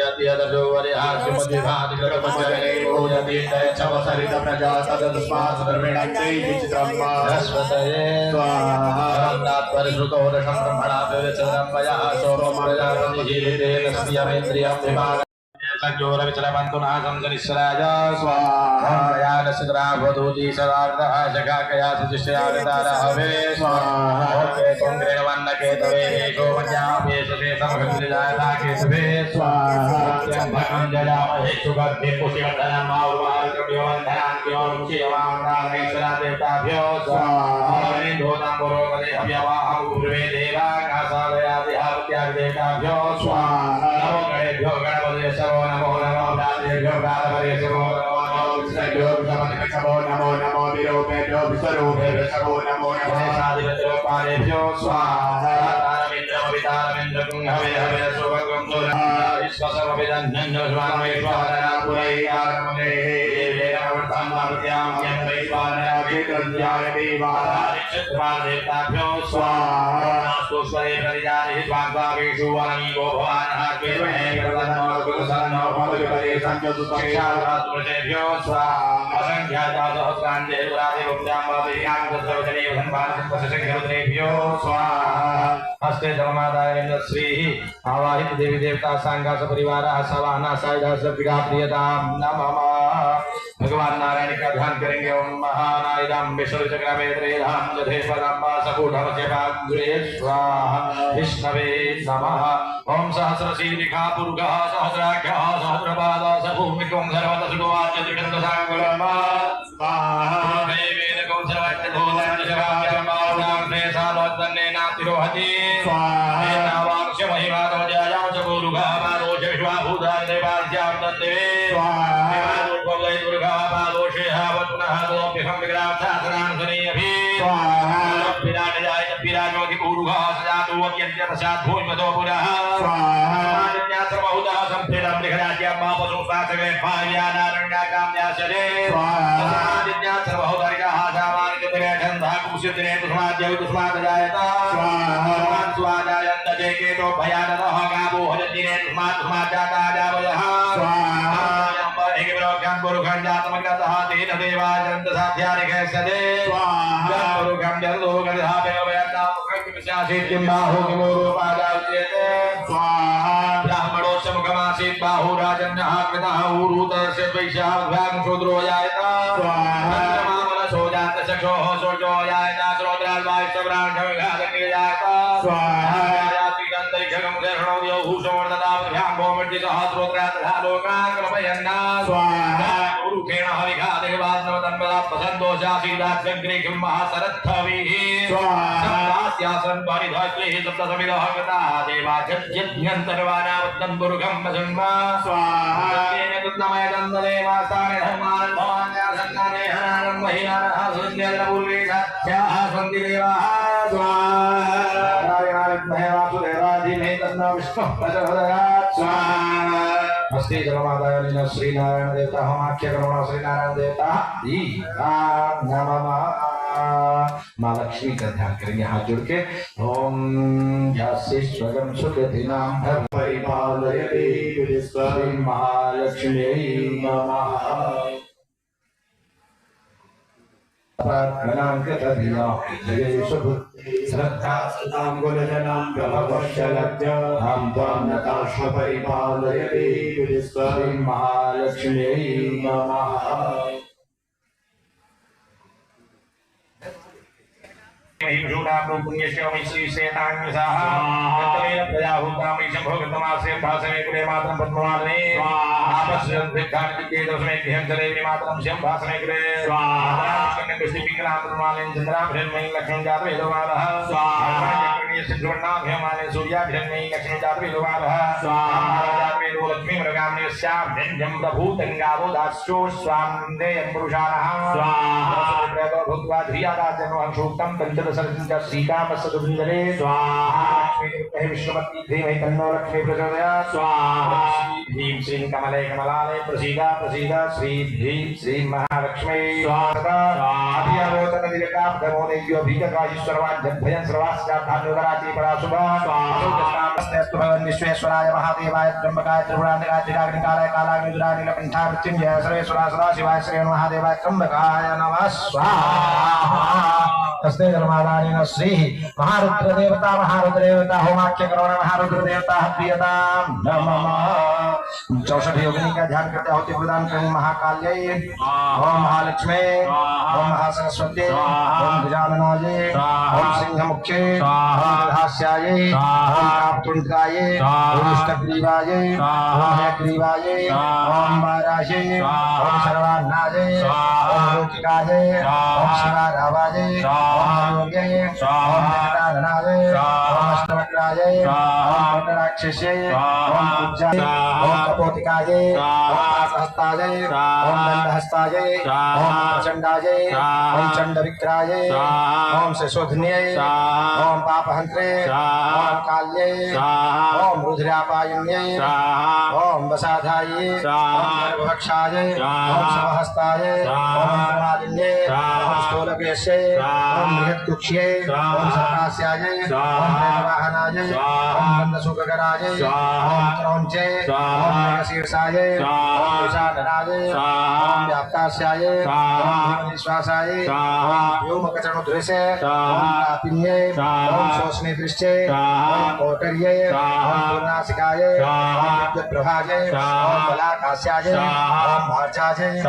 यति यदजो वरिहास्य मद्विभाति गरुपचरणे भूयति दैच्छवसरित प्रजा तदस्मात् धर्मिणन्ते विचित्रं बृहस्पतये स्वाहा परिश्रुतो दशं ब्रह्मणा विवेचनं मया सोमप्रजापतिः तस्मियमेन्द्रियं विभाग संजोर विचलमन्तुनाथं जनिश्वराय स्वाहा यानसग्राभवतुजी सदार्दः शकाकया सुचिष्यागतारहवे स्वाहा ओके कुङ्ग्रेणवन्नकेतवे गोमज्ञापेशते समहृद्रिजायता केतवे स्वाहा भक्तं जयामहे सुगद्धे पुष्यवर्धनान्योन्धनान्योन्मुचीयवान्दानेश्वरादेवताभ्यो स्वाहा धोतं पुरोगते अव्यवाहं पूर्वे देवानासादयादिहावत्यादिदेवताभ्यो स्वाहा नमो गणेभ्यो गणपते सर्वो नमो नमो प्रातेभ्यो प्रातपरेभ्यो नमो विष्णुभ्यो विष्णुपतिभ्यो नमो नमो विरूपेभ्यो विश्वरूपेभ्यो सर्वो नमो नमो साधिपत्यो पादेभ्यो स्वाहा तारमिन्द्रमवितारमिन्द्र कुंहवे हवे सुभगं सुरः विश्वसर्वविदन्नन्यो स्वामेश्वरः पुरैयारमुने देवेरवर्धं मारुत्यां यन्वैश्वरः देवादेवताभ्यो स्वाहा सुस्वरे परिजाहि स्वाग्भावेषु वनमीवो भवानः केवहे प्रदन्नो भवति संजोतुभ्यो स्वाहा असंख्यातासहस्रान्ते दुरादेवत्यां भवत्यां तत्रवचनेव धन्वादिपशसंख्यवत्रेभ्यो स्वाहा हस्ते धर्मादायेन श्रीः आवाहित देवी देवता सांगा सपरिवारः सवाहना सायुधा सप्रिया प्रियतां नमः। भगवान नारायण का ध्यान करेंगे। ओम महानायदाम विष्णु चक्रमे त्रिधाम जधेश्वरम सकुढमस्य पाग्रे स्वाहा विष्णवे नमः। ओम सहस्रशीलिखा पुरुषः सहस्राख्यः सहस्रपादः सभूमिकं सर्वतसुवाच्य त्रिकन्दसाङ्गुलम् स्वाहा वेदकं सर्वज्ञधोलाञ्जराजमानां सालोत्तन्नेनातिरोहति स्वाहा एतावाक्ष्य महिमानो जयां च पुरुषः मानोच विश्वाभूतां देवास्यां तत्ते स्वाहा दुर्गा पादोषेहावत्पुनः लोप्यहं विग्रहार्थासनांसनेऽभि स्वाहा विराजयाय विराजोति पूरुषः सजातो अत्यन्त्य प्रसाद भूमिपतो पुरः स्वाहा सर्वभूतः संस्थितं लिखराज्यं मापसु शासके भार्यानारण्याकाम्याशरे स्वाहा सर्वभूतरिकः सामानिकतिरे छन्दः कुंसितिरे तुष्माद्यौ तुष्मादजायत स्वाहा स्वाजायन्त जेकेतो भयानतः गावो हजतिरे तुष्माजाता जावयः स्वाहा पुरुषं जातमगतः तेन देवाजन्त साध्यानिके सदे स्वाहा पुरुषं जगदो गधापेवयन्ता मुखं बाहु किमूरूपादाच्यते स्वाहा ब्राह्मणोच्च मुखमासीत् बाहु राजन्यः कृतः ऊरूतस्य वैशाखां शूद्रो जायत स्वाहा मनसो जात चक्षोः शोचो जायत श्रोत्राल्वायुश्चक्राण्डविघातके जायत स्वाहा भूषवर्धताभ्यां भौमर्जितः श्रोत्रातः लोकान् कृपयन्ना स्वाहा उरुखेण हविघादेवात्मतन्वदा प्रसन्दोषासीदाक्षग्रेखं महासरत्थविः स्वाहास्यासन् परिधश्रीः सप्तसमिदः गताः देवाजज्ञन्तर्वानावत्तं पुरुषं वसन्मा स्वाहा तेन कृत्नमयदन्ददेवास्तानि धर्मान् भवान्यासन्नादेहनानं महिलानः सुन्द्यलपूर्वेशाख्याः सन्ति देवाः स्वाहा वासुदेवाधिमे तन्नो विष्णुः प्रचोदयात् स्वाहा। अस्ति जलमादायिन श्रीनारायण देवता होमाख्य करुणा श्रीनारायण देवता दी नमः। माँ लक्ष्मी का ध्यान करेंगे हाथ जोड़ के। ओम यास्येश्वरं सुकृतिनां धर्म परिपालयते श्री महालक्ष्म्यै नमः। प्रार्थनां कृतधिया जयेषु श्रद्धा सुतां गुणजनां प्रभवश्चलज्ञां त्वां नताश्व परिपालयते श्री महालक्ष्म्यै नमः। श्रीकामस्तुभिंजले स्वाहा लक्ष्मी विश्वपति धीमहि तन्नो लक्ष्मी प्रचोदयात् स्वाहा ह्रीं श्रीं कमले कमलालये प्रसीद प्रसीद श्री ह्रीं श्रीं महालक्ष्मी स्वाहा आदियावोचन दिव्यकाब्धमो देव्यो भीतकायीश्वरवाद्यभयं सर्वास्याधान्योदराचि पराशुभा स्वाहास्तु भगवन् विश्वेश्वराय महादेवाय त्र्यंबकाय त्रिपुरान्तकाय त्रिकाग्निकालाय कालाग्निरुद्राय नीलकण्ठाय मृत्युञ्जय सर्वेश्वराय सदाशिवाय श्री महादेवाय त्र्यंबकाय नमः स्वाहा हस्ते धर्मादानेन श्री महारुद्र देवता होमाख्य करोण महारुद्र देवता प्रियताम नमः 64 योगिनी का ध्यान करते होते प्रदान करें महाकाल्यै ओम महालक्ष्मी ओम महासरस्वती ओम गजाननाय ओम सिंहमुख्ये ओम हास्याय ओम कापतुंडाय ओम अष्टग्रीवाय ओम हयग्रीवाय ओम वाराय ओम सर्वान्नाय ओम रोचिकाय ओम शिवारावाय ओम योग्याय ओम जगदाननाय ओम अष्टवक्राय ओम राक्षसे ओम उज्जाय ओम कपोतिकाय ओम सहस्ताय ओम दंडहस्ताय ओम प्रचंडाय ओम चंडविक्राय ओम शशोधन्ये ओम पापहंत्रे ओम काल्ये ओम रुद्रापायन्ये ओम वसाधाय ओम गर्भभक्षाय ओम समहस्ताय ओम मालिन्ये ओम स्थूलकेशे ओम बृहत्कुक्ष्ये ओम सर्कास्याय ओम वाहनाय ओम गन्धशुकराय ओम क्रौञ्चे ओम मेघशीर्षाय ओम विषादनाय ओम व्याप्तास्याय ओम विश्वासाय ओम व्योमकचनुदृशे ओम कापिन्ये ओम शोषणीदृश्ये ओम कोटर्ये ओम पूर्णासिकाय ओम विद्युत्प्रभाय ओम बलाकास्याय ओम भार्जाय